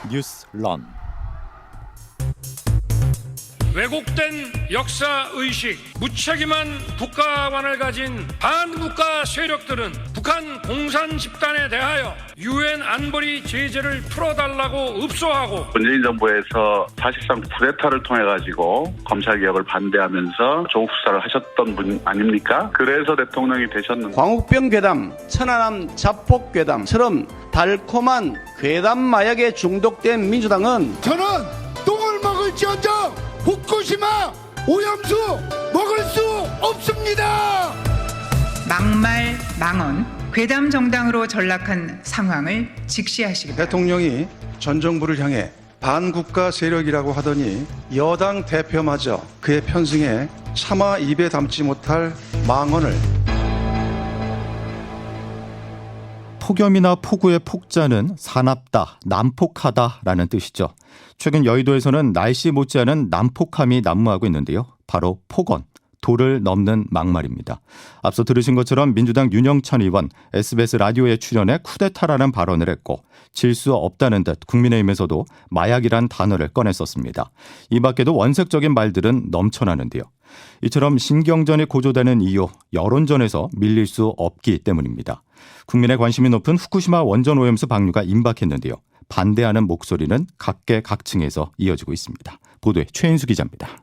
뉴스런. 왜곡된 역사의식, 무책임한 국가관을 가진 반국가 세력들은 북한 공산 집단에 대하여 UN 안보리 제재를 풀어달라고 읍소하고, 문재인 정부에서 사실상 쿠데타를 통해 가지고 검찰개혁을 반대하면서 조국 수사를 하셨던 분 아닙니까? 그래서 대통령이 되셨는데, 광우병 괴담, 천안함 자폭 괴담처럼 달콤한 괴담 마약에 중독된 민주당은 저는 똥을 먹을지언정 후쿠시마 오염수 먹을 수 없습니다. 막말, 망언, 괴담 정당으로 전락한 상황을 직시하시기 바랍니다. 대통령이 전 정부를 향해 반국가 세력이라고 하더니 여당 대표마저 그의 편승에 차마 입에 담지 못할 망언을. 폭염이나 폭우의 폭자는 사납다, 난폭하다라는 뜻이죠. 최근 여의도에서는 날씨 못지않은 난폭함이 난무하고 있는데요. 바로 폭언, 도를 넘는 막말입니다. 앞서 들으신 것처럼 민주당 윤영찬 의원 SBS 라디오에 출연해 쿠데타라는 발언을 했고, 질 수 없다는 듯 국민의힘에서도 마약이란 단어를 꺼냈었습니다. 이 밖에도 원색적인 말들은 넘쳐나는데요. 이처럼 신경전이 고조되는 이유, 여론전에서 밀릴 수 없기 때문입니다. 국민의 관심이 높은 후쿠시마 원전 오염수 방류가 임박했는데요. 반대하는 목소리는 각계각층에서 이어지고 있습니다. 보도에 최인수 기자입니다.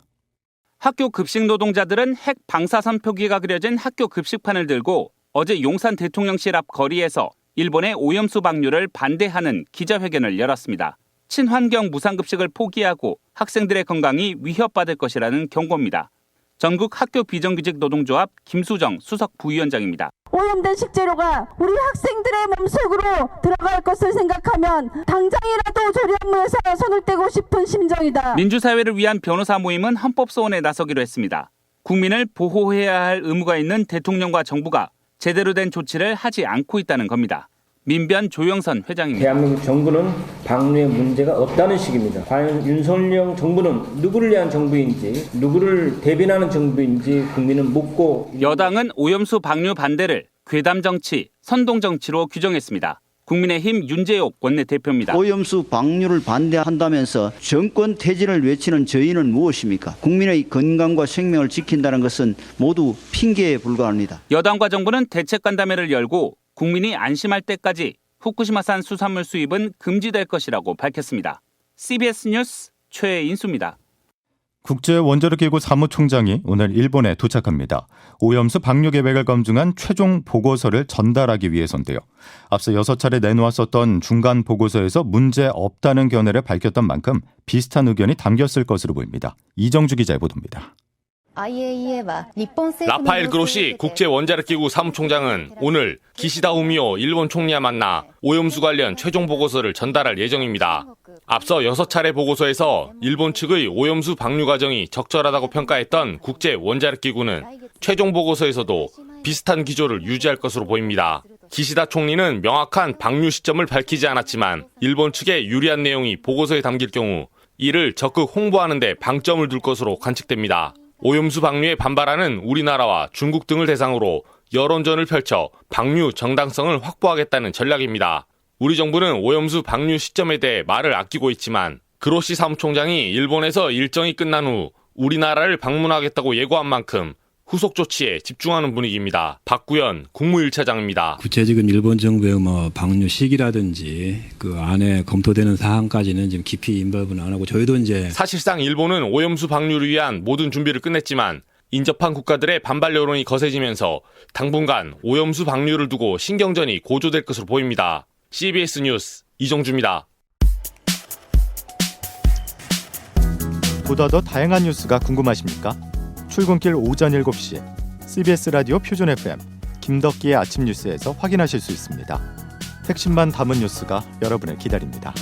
학교 급식 노동자들은 핵 방사선 표기가 그려진 학교 급식판을 들고 어제 용산 대통령실 앞 거리에서 일본의 오염수 방류를 반대하는 기자회견을 열었습니다. 친환경 무상급식을 포기하고 학생들의 건강이 위협받을 것이라는 경고입니다. 전국 학교 비정규직 노동조합 김수정 수석 부위원장입니다. 오염된 식재료가 우리 학생들의 몸속으로 들어갈 것을 생각하면 당장이라도 조리원문에서 손을 떼고 싶은 심정이다. 민주사회를 위한 변호사 모임은 헌법소원에 나서기로 했습니다. 국민을 보호해야 할 의무가 있는 대통령과 정부가 제대로 된 조치를 하지 않고 있다는 겁니다. 민변 조영선 회장입니다. 대한민국 정부는 방류에 문제가 없다는 식입니다. 과연 윤석열 정부는 누구를 위한 정부인지, 누구를 대변하는 정부인지 국민은 묻고. 여당은 오염수 방류 반대를 괴담 정치, 선동 정치로 규정했습니다. 국민의힘 윤재옥 원내대표입니다. 오염수 방류를 반대한다면서 정권 퇴진을 외치는 저희는 무엇입니까? 국민의 건강과 생명을 지킨다는 것은 모두 핑계에 불과합니다. 여당과 정부는 대책간담회를 열고 국민이 안심할 때까지 후쿠시마산 수산물 수입은 금지될 것이라고 밝혔습니다. CBS 뉴스 최인수입니다. 국제원자력기구 사무총장이 오늘 일본에 도착합니다. 오염수 방류 계획을 검증한 최종 보고서를 전달하기 위해서인데요. 앞서 6차례 내놓았었던 중간 보고서에서 문제 없다는 견해를 밝혔던 만큼 비슷한 의견이 담겼을 것으로 보입니다. 이정주 기자의 보도입니다. 라파엘 그로시 국제원자력기구 사무총장은 오늘 기시다 후미오 일본 총리와 만나 오염수 관련 최종 보고서를 전달할 예정입니다. 앞서 6차례 보고서에서 일본 측의 오염수 방류 과정이 적절하다고 평가했던 국제원자력기구는 최종 보고서에서도 비슷한 기조를 유지할 것으로 보입니다. 기시다 총리는 명확한 방류 시점을 밝히지 않았지만 일본 측에 유리한 내용이 보고서에 담길 경우 이를 적극 홍보하는 데 방점을 둘 것으로 관측됩니다. 오염수 방류에 반발하는 우리나라와 중국 등을 대상으로 여론전을 펼쳐 방류 정당성을 확보하겠다는 전략입니다. 우리 정부는 오염수 방류 시점에 대해 말을 아끼고 있지만 그로시 사무총장이 일본에서 일정이 끝난 후 우리나라를 방문하겠다고 예고한 만큼 후속 조치에 집중하는 분위기입니다. 박구현 국무1차장입니다. 구체적인 일본 정부의 방류 시기라든지 그 안에 검토되는 사항까지는 지금 깊이 인벌브는 안 하고 저희도 이제 사실상 일본은 오염수 방류를 위한 모든 준비를 끝냈지만 인접한 국가들의 반발 여론이 거세지면서 당분간 오염수 방류를 두고 신경전이 고조될 것으로 보입니다. CBS 뉴스 이정주입니다. 보다 더 다양한 뉴스가 궁금하십니까? 출근길 오전 7시 CBS 라디오 표준 FM 김덕기의 아침 뉴스에서 확인하실 수 있습니다. 핵심만 담은 뉴스가 여러분을 기다립니다.